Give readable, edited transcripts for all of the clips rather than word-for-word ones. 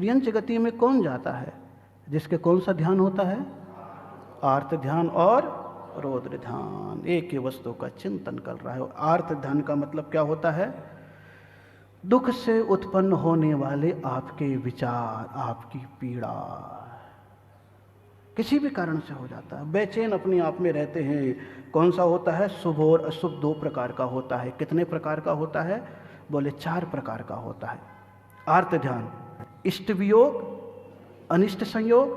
तिर्यंच गति में कौन जाता है? जिसके कौन सा ध्यान होता है? आर्त ध्यान और रौद्र ध्यान। एक ही वस्तु का चिंतन कर रहा है। आर्त ध्यान का मतलब क्या होता है? दुख से उत्पन्न होने वाले आपके विचार, आपकी पीड़ा किसी भी कारण से हो जाता है। बेचैन अपने आप में रहते हैं। कौन सा होता है? शुभ और अशुभ 2 प्रकार का होता है। कितने प्रकार का होता है? बोले 4 प्रकार का होता है। आर्त ध्यान, इष्ट वियोग, अनिष्ट संयोग,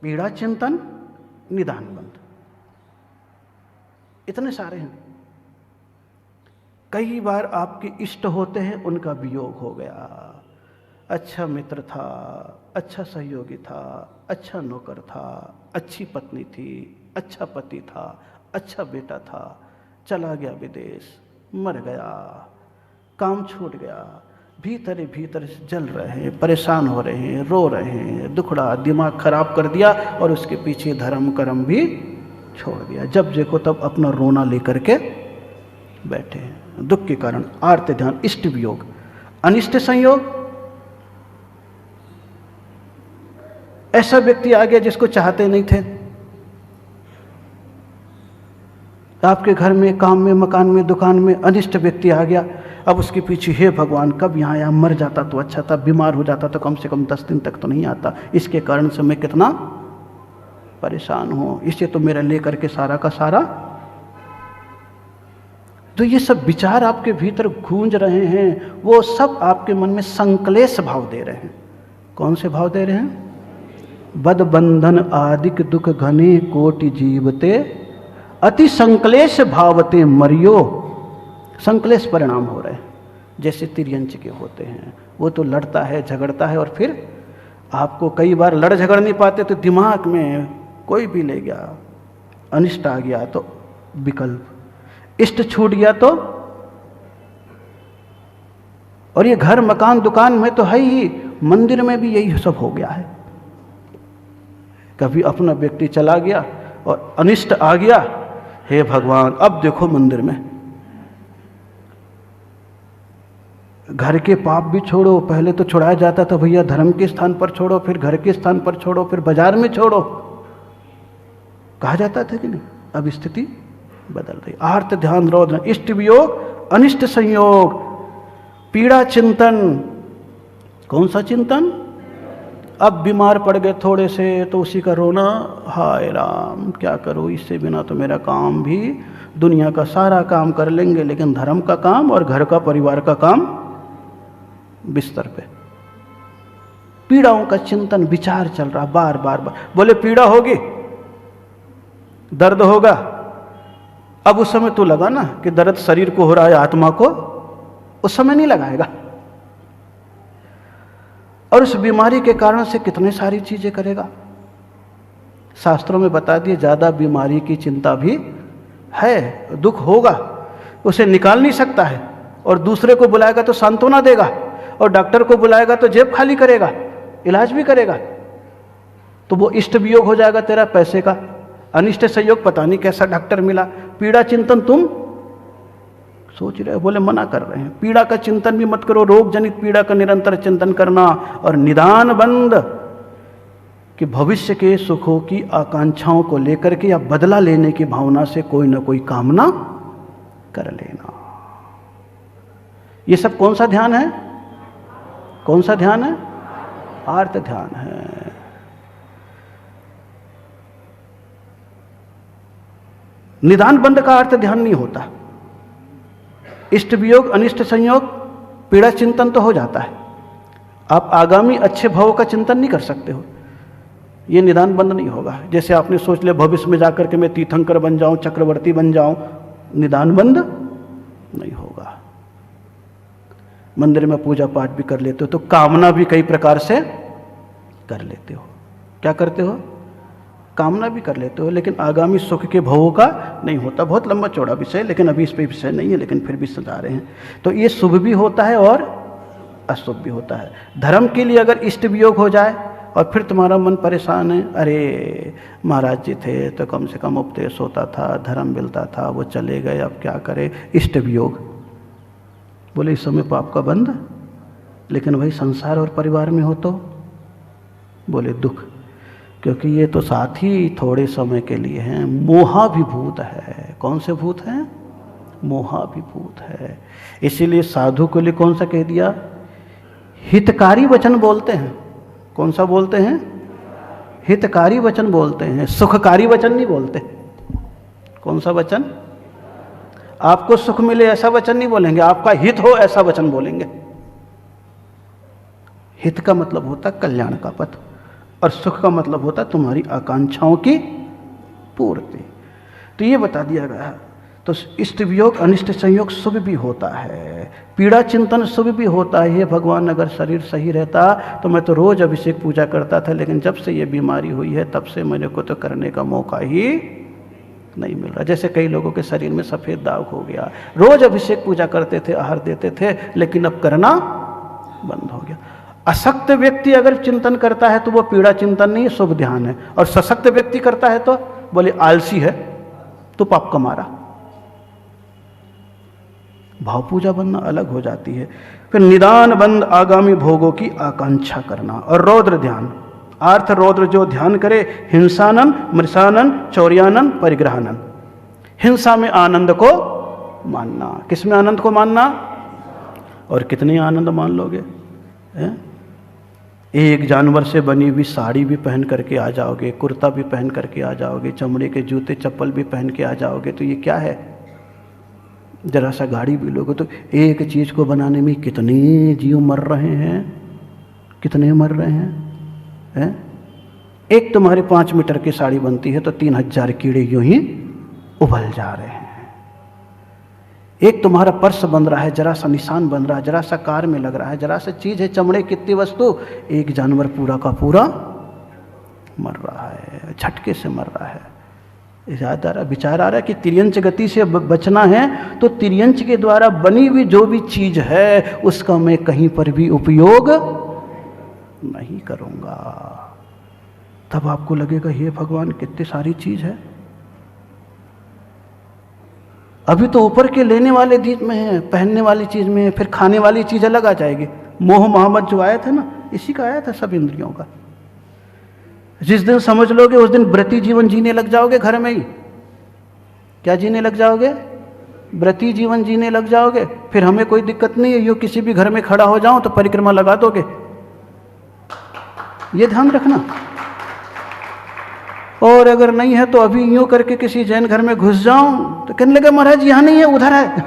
पीड़ा चिंतन, निदान बंध। इतने सारे हैं। कई बार आपके इष्ट होते हैं, उनका वियोग हो गया। अच्छा मित्र था, अच्छा सहयोगी था, अच्छा नौकर था, अच्छी पत्नी थी, अच्छा पति था, अच्छा बेटा था, चला गया विदेश, मर गया, काम छूट गया, भीतर ही भीतर से जल रहे हैं, परेशान हो रहे हैं, रो रहे हैं, दुखड़ा, दिमाग खराब कर दिया और उसके पीछे धर्म कर्म भी छोड़ दिया। जब देखो तब अपना रोना लेकर के बैठे हैं दुख के कारण। आर्त ध्यान, इष्ट वियोग। अनिष्ट संयोग, ऐसा व्यक्ति आ गया जिसको चाहते नहीं थे, आपके घर में, काम में, मकान में, दुकान में अनिष्ट व्यक्ति आ गया। अब उसके पीछे, हे भगवान कब यहाँ आया, मर जाता तो अच्छा था, बीमार हो जाता तो कम से कम 10 दिन तक तो नहीं आता, इसके कारण से मैं कितना परेशान हूँ, इसे तो मेरा लेकर के सारा का सारा। तो ये सब विचार आपके भीतर गूंज रहे हैं, वो सब आपके मन में संक्लेश भाव दे रहे हैं। कौन से भाव दे रहे हैं? बद बंधन आदिक दुख घने कोटि जीवते, अति संक्लेश भावते मरियो। संक्लेश परिणाम हो रहे हैं, जैसे तिर्यंच के होते हैं। वो तो लड़ता है, झगड़ता है, और फिर आपको कई बार लड़ झगड़ नहीं पाते तो दिमाग में कोई भी ले गया, अनिष्ट आ गया तो विकल्प, इष्ट छूट गया तो, और ये घर मकान दुकान में तो है ही, मंदिर में भी यही सब हो गया है। कभी अपना व्यक्ति चला गया और अनिष्ट आ गया, हे भगवान अब देखो मंदिर में। घर के पाप भी छोड़ो, पहले तो छुड़ाया जाता था भैया धर्म के स्थान पर छोड़ो, फिर घर के स्थान पर छोड़ो, फिर बाजार में छोड़ो, कहा जाता था कि नहीं? अब स्थिति बदल रही। आर्त ध्यान, रौद्र, इष्ट वियोग, अनिष्ट संयोग, पीड़ा चिंतन। कौन सा चिंतन? अब बीमार पड़ गए थोड़े से तो उसी का रोना, हाय राम क्या करूं, इससे बिना तो मेरा काम भी, दुनिया का सारा काम कर लेंगे लेकिन धर्म का काम और घर का, परिवार का काम बिस्तर पे। पीड़ाओं का चिंतन, विचार चल रहा बार बार बार। बोले पीड़ा होगी, दर्द होगा, अब उस समय तो लगा ना कि दर्द शरीर को हो रहा है, आत्मा को उस समय नहीं लगाएगा। और उस बीमारी के कारण से कितने सारी चीजें करेगा। शास्त्रों में बता दिए, ज्यादा बीमारी की चिंता भी है, दुख होगा, उसे निकाल नहीं सकता है, और दूसरे को बुलाएगा तो सांत्वना देगा, और डॉक्टर को बुलाएगा तो जेब खाली करेगा, इलाज भी करेगा, तो वो इष्ट वियोग हो जाएगा तेरा पैसे का। अनिष्ट संयोग, पता नहीं कैसा डॉक्टर मिला। पीड़ा चिंतन तुम सोच रहे हो, बोले मना कर रहे हैं, पीड़ा का चिंतन भी मत करो, रोग जनित पीड़ा का निरंतर चिंतन करना, और निदान बंद कि भविष्य के सुखों की आकांक्षाओं को लेकर के या बदला लेने की भावना से कोई ना कोई कामना कर लेना। ये सब कौन सा ध्यान है? कौन सा ध्यान है? आर्त ध्यान है। निदान बंद का अर्थ ध्यान नहीं होता। इष्ट वियोग, अनिष्ट संयोग, पीड़ा चिंतन तो हो जाता है, आप आगामी अच्छे भाव का चिंतन नहीं कर सकते हो, ये निदान बंद नहीं होगा। जैसे आपने सोच लिया भविष्य में जाकर के मैं तीर्थंकर बन जाऊं, चक्रवर्ती बन जाऊं, निदान बंद नहीं होगा। मंदिर में पूजा पाठ भी कर लेते हो तो कामना भी कई प्रकार से कर लेते हो। क्या करते हो? कामना भी कर लेते हो, लेकिन आगामी सुख के भवों का नहीं होता। बहुत लंबा चौड़ा विषय, लेकिन अभी इस पे विषय नहीं है, लेकिन फिर भी सजा रहे हैं। तो ये शुभ भी होता है और अशुभ भी होता है। धर्म के लिए अगर इष्ट वियोग हो जाए और फिर तुम्हारा मन परेशान है, अरे महाराज जी थे तो कम से कम उपदेश होता था, धर्म मिलता था, वो चले गए, अब क्या करें, इष्ट वियोग। बोले इस समय पाप का बंध, लेकिन वही संसार और परिवार में हो तो बोले दुख, क्योंकि ये तो साथी थोड़े समय के लिए हैं, मोहाभिभूत है। कौन से भूत हैं? मोहाभिभूत है। इसीलिए साधु के लिए कौन सा कह दिया? हितकारी वचन बोलते हैं। कौन सा बोलते हैं? हितकारी वचन बोलते हैं, सुखकारी वचन नहीं बोलते। कौन सा वचन? आपको सुख मिले ऐसा वचन नहीं बोलेंगे, आपका हित हो ऐसा वचन बोलेंगे। हित का मतलब होता कल्याण का पथ, और सुख का मतलब होता तुम्हारी आकांक्षाओं की पूर्ति। तो ये बता दिया गया। तो इष्ट वियोग अनिष्ट संयोग शुभ भी होता है, पीड़ा चिंतन शुभ भी होता है। ये भगवान, अगर शरीर सही रहता तो मैं तो रोज अभिषेक पूजा करता था, लेकिन जब से ये बीमारी हुई है तब से मेरे को तो करने का मौका ही नहीं मिल रहा। जैसे कई लोगों के शरीर में सफ़ेद दाग हो गया, रोज अभिषेक पूजा करते थे, आहार देते थे, लेकिन अब करना बंद हो गया। अशक्त व्यक्ति अगर चिंतन करता है तो वो पीड़ा चिंतन नहीं, शुभ ध्यान है। और सशक्त व्यक्ति करता है तो बोले आलसी है, तो पाप कमा रहा। भाव पूजा बनना अलग हो जाती है। फिर निदान बंद आगामी भोगों की आकांक्षा करना, और रौद्र ध्यान। अर्थ रौद्र जो ध्यान करे, हिंसानन, मृषानन, चौर्यानन, परिग्रहानन। हिंसा में आनंद को मानना। किस में आनंद को मानना? और कितने आनंद मान लोगे? एक जानवर से बनी हुई साड़ी भी पहन करके आ जाओगे, कुर्ता भी पहन करके आ जाओगे, चमड़े के जूते चप्पल भी पहन के आ जाओगे, तो ये क्या है? जरा सा गाड़ी भी लोगे तो एक चीज़ को बनाने में कितने जीव मर रहे हैं, कितने मर रहे हैं? एक तुम्हारी 5 मीटर की साड़ी बनती है तो 3000 कीड़े यूं ही उबल जा रहे हैं। एक तुम्हारा पर्स बन रहा है, जरा सा निशान बन रहा है, जरा सा कार में लग रहा है, जरा सा चीज़ है, चमड़े कितनी वस्तु, एक जानवर पूरा का पूरा मर रहा है, झटके से मर रहा है। याद आ रहा, विचार आ रहा है कि तिर्यंच गति से बचना है तो तिर्यंच के द्वारा बनी हुई जो भी चीज़ है उसका मैं कहीं पर भी उपयोग नहीं करूँगा। तब आपको लगेगा हे भगवान कितनी सारी चीज़ है। अभी तो ऊपर के लेने वाले चीज में है, पहनने वाली चीज़ में है, फिर खाने वाली चीज़ अलग आ जाएगी। मोह मोहम्मद जो आया था ना, इसी का आया था सब इंद्रियों का। जिस दिन समझ लोगे उस दिन व्रती जीवन जीने लग जाओगे घर में ही। क्या जीने लग जाओगे? व्रती जीवन जीने लग जाओगे। फिर हमें कोई दिक्कत नहीं है, यो किसी भी घर में खड़ा हो जाऊं तो परिक्रमा लगा दोगे, ये ध्यान रखना। और अगर नहीं है तो अभी यूं करके किसी जैन घर में घुस जाऊं तो कहने लगे महाराज यहाँ नहीं है, उधर है।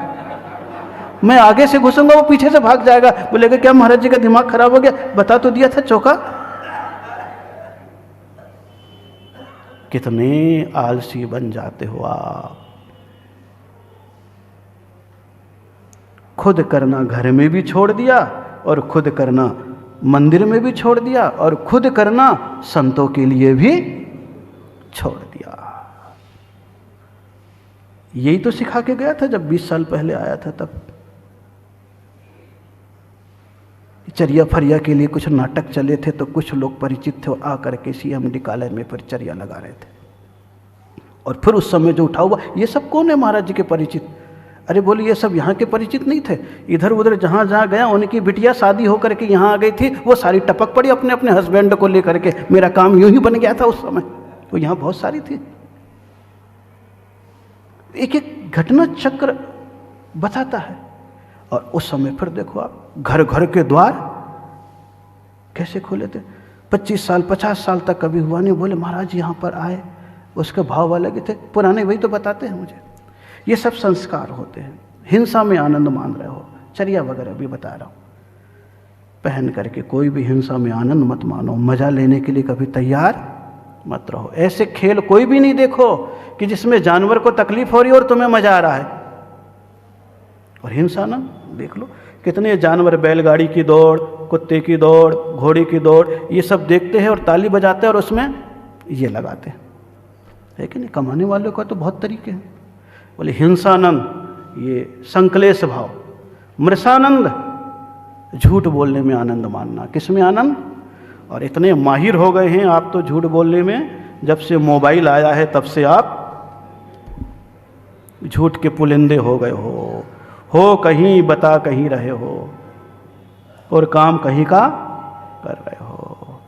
मैं आगे से घुसूंगा, वो पीछे से भाग जाएगा, बोलेगा क्या महाराज जी का दिमाग खराब हो गया, बता तो दिया था चौका। कितने आलसी बन जाते हो आप। खुद करना घर में भी छोड़ दिया, और खुद करना मंदिर में भी छोड़ दिया, और खुद करना संतों के लिए भी छोड़ दिया। यही तो सिखा के गया था जब 20 साल पहले आया था। तब चर्या फरिया के लिए कुछ नाटक चले थे तो कुछ लोग परिचित थे, आ करके सीएमडी कॉलेज में फिर चर्या लगा रहे थे। और फिर उस समय जो उठा हुआ, ये सब कौन है महाराज जी के परिचित? अरे बोले ये सब यहाँ के परिचित नहीं थे, इधर उधर जहाँ जहाँ गया उनकी बिटिया शादी होकर के यहाँ आ गई थी, वो सारी टपक पड़ी अपने अपने हस्बैंड को लेकर के। मेरा काम यूं ही बन गया था उस समय, तो यहाँ बहुत सारी थी। एक एक घटना चक्र बताता है। और उस समय फिर देखो आप, घर घर के द्वार कैसे खोले थे। 25 साल 50 साल तक कभी हुआ नहीं, बोले महाराज यहाँ पर आए, उसके भाव अलग थे। पुराने वही तो बताते हैं मुझे। ये सब संस्कार होते हैं। हिंसा में आनंद मान रहे हो, चर्या वगैरह भी बता रहा हूँ। पहन करके कोई भी हिंसा में आनंद मत मानो, मजा लेने के लिए कभी तैयार मत रहो। ऐसे खेल कोई भी नहीं देखो कि जिसमें जानवर को तकलीफ हो रही है और तुम्हें मजा आ रहा है। और हिंसा ना देख लो, कितने जानवर, बैलगाड़ी की दौड़, कुत्ते की दौड़, घोड़े की दौड़, ये सब देखते हैं और ताली बजाते हैं और उसमें ये लगाते हैं, है कि नहीं? कमाने वालों का तो बहुत तरीके हैं। बोले हिंसानंद, ये संकलेश भाव। मृषानंद, झूठ बोलने में आनंद मानना। किस में आनंद? और इतने माहिर हो गए हैं आप तो झूठ बोलने में, जब से मोबाइल आया है तब से आप झूठ के पुलिंदे हो गए हो कहीं, बता कहीं रहे हो, और काम कहीं का कर रहे हो।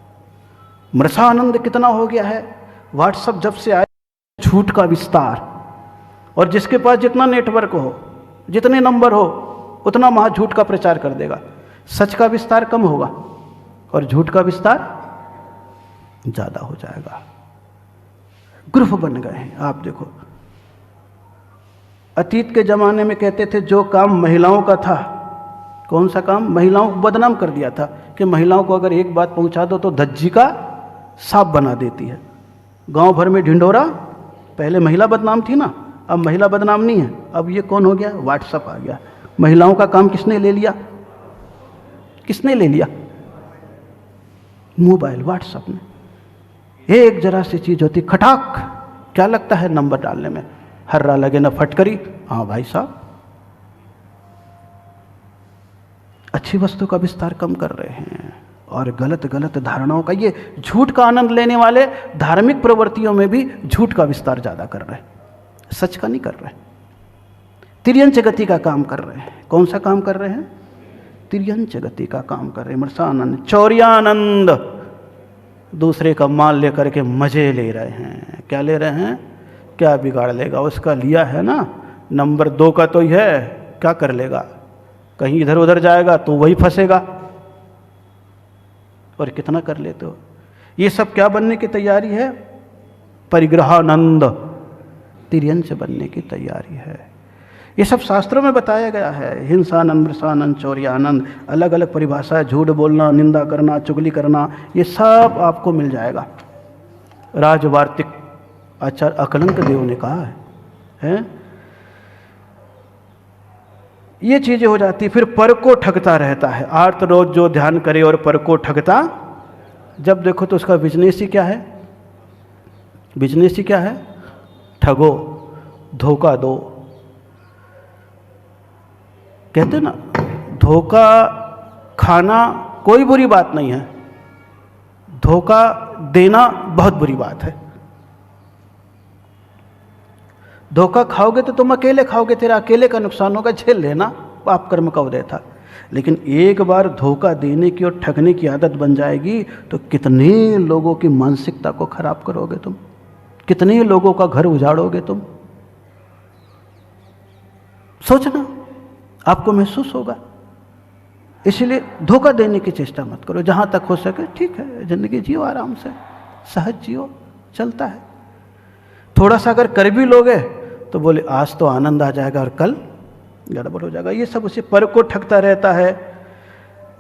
मृषानंद कितना हो गया है। व्हाट्सएप जब से आया, झूठ का विस्तार, और जिसके पास जितना नेटवर्क हो, जितने नंबर हो, उतना महाझूठ का प्रचार कर देगा। सच का विस्तार कम होगा और झूठ का विस्तार ज्यादा हो जाएगा। ग्रुप बन गए हैं। आप देखो, अतीत के जमाने में कहते थे जो काम महिलाओं का था, कौन सा काम, महिलाओं को बदनाम कर दिया था कि महिलाओं को अगर एक बात पहुंचा दो तो धज्जी का सांप बना देती है। गांव भर में ढिंढोरा, पहले महिला बदनाम थी ना, अब महिला बदनाम नहीं है, अब ये कौन हो गया, व्हाट्सएप आ गया। महिलाओं का काम किसने ले लिया, किसने ले लिया, मोबाइल, व्हाट्सएप ने। एक जरा सी चीज होती, खटाक, क्या लगता है नंबर डालने में, हर्रा लगे ना फटकरी, हाँ भाई साहब। अच्छी वस्तु का विस्तार कम कर रहे हैं और गलत गलत धारणाओं का, ये झूठ का आनंद लेने वाले धार्मिक प्रवृत्तियों में भी झूठ का विस्तार ज्यादा कर रहे हैं, सच का नहीं कर रहे। तिर्यंच गति का काम कर रहे हैं। कौन सा काम कर रहे हैं, तिर्यंच गति का काम कर रहे हैं। मृषानंद, चौर्यानंद, दूसरे का माल लेकर के मजे ले रहे हैं। क्या ले रहे हैं, क्या बिगाड़ लेगा, उसका लिया है ना, नंबर 2 का तो ही है, क्या कर लेगा, कहीं इधर उधर जाएगा तो वही फंसेगा। और कितना कर लेते हो। ये सब क्या बनने की तैयारी है, परिग्रहानंद, तिर्यंच बनने की तैयारी है। ये सब शास्त्रों में बताया गया है। हिंसानंद, मृषानंद, चौर्यानंद, अलग अलग परिभाषा, झूठ बोलना, निंदा करना, चुगली करना, ये सब आपको मिल जाएगा। राजवार्तिक आचार्य अकलंक देव ने कहा है? ये चीजें हो जाती। फिर पर को ठगता रहता है। आर्त रोज जो ध्यान करे और पर को ठगता, जब देखो तो उसका बिजनेस ही क्या है, बिजनेस ही क्या है, ठगो, धोखा दो। कहते ना, धोखा खाना कोई बुरी बात नहीं है, धोखा देना बहुत बुरी बात है। धोखा खाओगे तो तुम अकेले खाओगे, तेरा अकेले का नुकसान होगा, झेल लेना, पाप कर्म का उदय था। लेकिन एक बार धोखा देने की और ठगने की आदत बन जाएगी तो कितने लोगों की मानसिकता को खराब करोगे तुम, कितने लोगों का घर उजाड़ोगे तुम। सोचना, आपको महसूस होगा। इसलिए धोखा देने की चेष्टा मत करो। जहां तक हो सके ठीक है, जिंदगी जियो, आराम से सहज जियो, चलता है। थोड़ा सा अगर कर भी लोगे तो बोले आज तो आनंद आ जाएगा और कल गड़बड़ हो जाएगा। ये सब उसे पर को ठगता रहता है।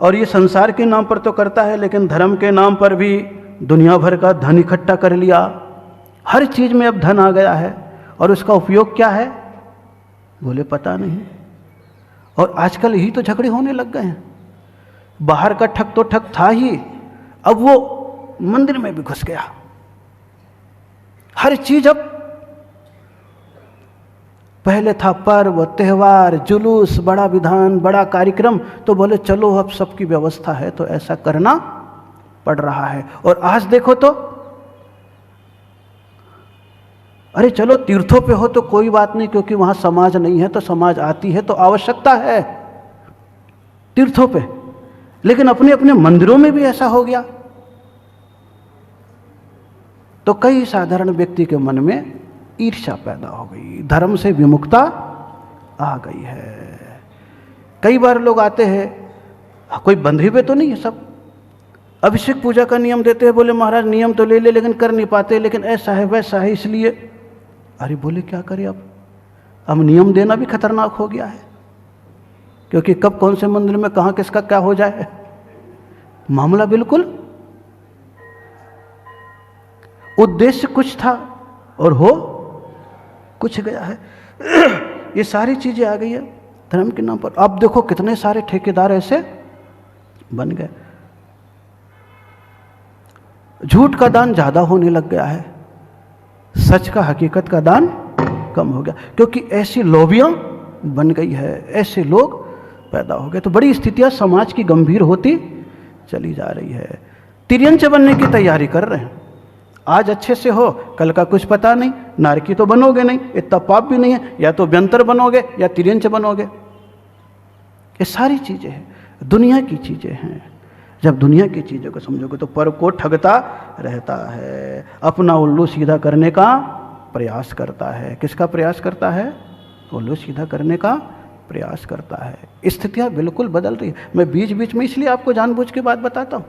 और ये संसार के नाम पर तो करता है, लेकिन धर्म के नाम पर भी दुनिया भर का धन इकट्ठा कर लिया। हर चीज में अब धन आ गया है और उसका उपयोग क्या है, बोले पता नहीं। और आजकल यही तो झगड़े होने लग गए हैं। बाहर का ठग तो ठग था ही, अब वो मंदिर में भी घुस गया। हर चीज अब, पहले था पर्व त्योहार, जुलूस, बड़ा विधान, बड़ा कार्यक्रम, तो बोले चलो अब सबकी व्यवस्था है तो ऐसा करना पड़ रहा है। और आज देखो तो अरे चलो तीर्थों पे हो तो कोई बात नहीं, क्योंकि वहां समाज नहीं है, तो समाज आती है तो आवश्यकता है तीर्थों पे। लेकिन अपने अपने मंदिरों में भी ऐसा हो गया तो कई साधारण व्यक्ति के मन में ईर्ष्या पैदा हो गई, धर्म से विमुखता आ गई है। कई बार लोग आते हैं, कोई बंधे हुए तो नहीं है, सब अभिषेक पूजा का नियम देते हैं, बोले महाराज नियम तो ले ले लेकिन कर नहीं पाते, लेकिन ऐसा है वैसा है इसलिए। अरे बोले क्या करें, अब नियम देना भी खतरनाक हो गया है, क्योंकि कब कौन से मंदिर में कहां किसका क्या हो जाए, मामला बिल्कुल। उद्देश्य कुछ था और हो कुछ गया है। ये सारी चीजें आ गई है धर्म के नाम पर। अब देखो कितने सारे ठेकेदार ऐसे बन गए। झूठ का दान ज्यादा होने लग गया है, सच का, हकीकत का दान कम हो गया, क्योंकि ऐसी लोबियां बन गई है, ऐसे लोग पैदा हो गए। तो बड़ी स्थितियां समाज की गंभीर होती चली जा रही है। तिर्यंच बनने की तैयारी कर रहे हैं। आज अच्छे से हो, कल का कुछ पता नहीं, नारकी तो बनोगे नहीं, इतना पाप भी नहीं है, या तो व्यंतर बनोगे या तिर्यंच बनोगे। ये सारी चीजें हैं, दुनिया की चीजें हैं। जब दुनिया की चीज़ों को समझोगे तो पर को ठगता रहता है, अपना उल्लू सीधा करने का प्रयास करता है। किसका प्रयास करता है? उल्लू सीधा करने का प्रयास करता है। स्थितियाँ बिल्कुल बदल रही है। मैं बीच बीच में इसलिए आपको जानबूझ के बात बताता हूँ,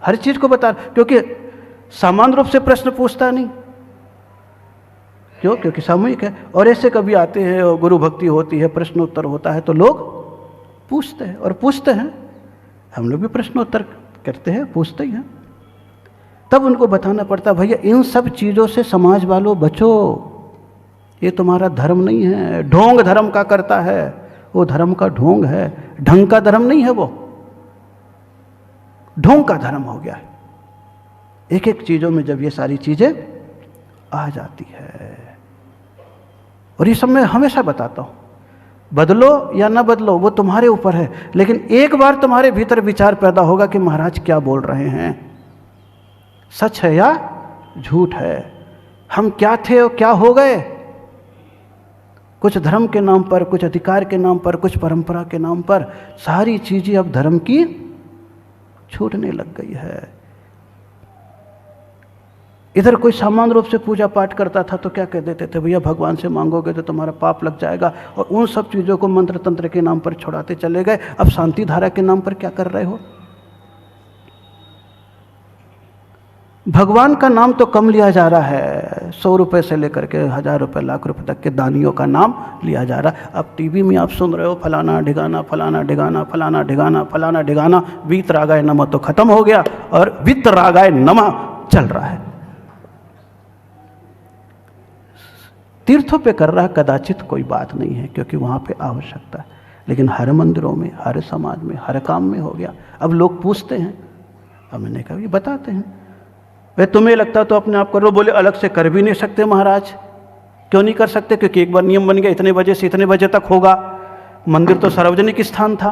हर चीज़ को बता, क्योंकि सामान्य रूप से प्रश्न पूछता नहीं। क्यों? क्योंकि सामूहिक है। और ऐसे कभी आते हैं और गुरु भक्ति होती है, प्रश्न उत्तर होता है, तो लोग पूछते हैं और पूछते हैं। हम लोग भी प्रश्न उत्तर करते हैं, पूछते ही हैं। तब उनको बताना पड़ता है, भैया इन सब चीज़ों से समाज वालों बचो, ये तुम्हारा धर्म नहीं है। ढोंग धर्म का करता है, वो धर्म का ढोंग है, ढंग का धर्म नहीं है, वो ढोंग का धर्म हो गया है। एक एक चीज़ों में जब ये सारी चीज़ें आ जाती है, और ये सब मैं हमेशा बताता हूँ, बदलो या ना बदलो वो तुम्हारे ऊपर है, लेकिन एक बार तुम्हारे भीतर विचार पैदा होगा कि महाराज क्या बोल रहे हैं, सच है या झूठ है, हम क्या थे और क्या हो गए। कुछ धर्म के नाम पर, कुछ अधिकार के नाम पर, कुछ परंपरा के नाम पर सारी चीजें अब धर्म की छूटने लग गई है। इधर कोई सामान्य रूप से पूजा पाठ करता था तो क्या कह देते थे, भैया भगवान से मांगोगे तो तुम्हारा पाप लग जाएगा, और उन सब चीज़ों को मंत्र तंत्र के नाम पर छुड़ाते चले गए। अब शांति धारा के नाम पर क्या कर रहे हो? भगवान का नाम तो कम लिया जा रहा है, 100 रुपये से लेकर के 1000 रुपये, लाख रुपये तक के दानियों का नाम लिया जा रहा है। अब टीवी में आप सुन रहे हो फलाना ढिगाना, फलाना ढिगाना, फलाना ढिगाना, फलाना ढिगाना, वीत रागाय नमः तो खत्म हो गया और वित्त रागाय नमः चल रहा है। तीर्थों पे कर रहा है कदाचित कोई बात नहीं है, क्योंकि वहाँ पे आवश्यकता है, लेकिन हर मंदिरों में, हर समाज में, हर काम में हो गया। अब लोग पूछते हैं, अब मैंने कहा ये बताते हैं, वे तुम्हें लगता तो अपने आप करो। बोले अलग से कर भी नहीं सकते महाराज। क्यों नहीं कर सकते? क्योंकि एक बार नियम बन गया, इतने बजे से इतने बजे तक होगा। मंदिर तो सार्वजनिक स्थान था।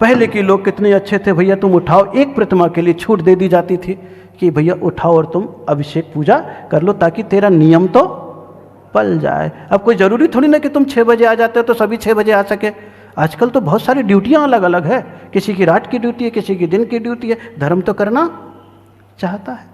पहले के लोग कितने अच्छे थे, भैया तुम उठाओ, एक प्रतिमा के लिए छूट दे दी जाती थी कि भैया उठाओ और तुम अभिषेक पूजा कर लो, ताकि तेरा नियम तो पल जाए। अब कोई जरूरी थोड़ी ना कि तुम 6 बजे आ जाते हो तो सभी 6 बजे आ सके। आजकल तो बहुत सारी ड्यूटियां अलग अलग है, किसी की रात की ड्यूटी है, किसी की दिन की ड्यूटी है। धर्म तो करना चाहता है।